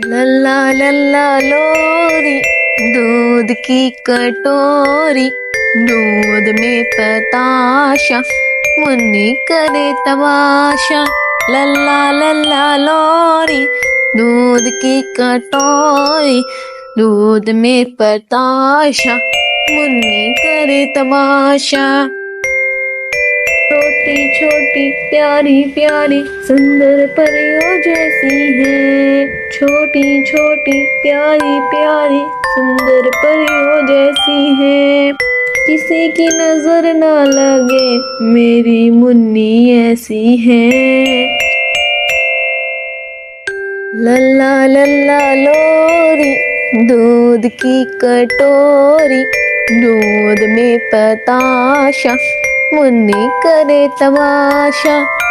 लल्ला लल्ला लोरी, दूध की कटोरी, दूध में पताशा, मुन्नी करे तमाशा। लल्ला लल्ला लोरी, दूध की कटोरी, दूध में पताशा, मुन्नी करे तमाशा। छोटी छोटी प्यारी प्यारी सुंदर परियों जैसी है। छोटी छोटी प्यारी प्यारी सुंदर परियों जैसी है। किसी की नजर ना लगे मेरी मुन्नी ऐसी है। लल्ला लल्ला लोरी, दूध की कटोरी, दूध में पताशा, मुन्नी करे तमाशा।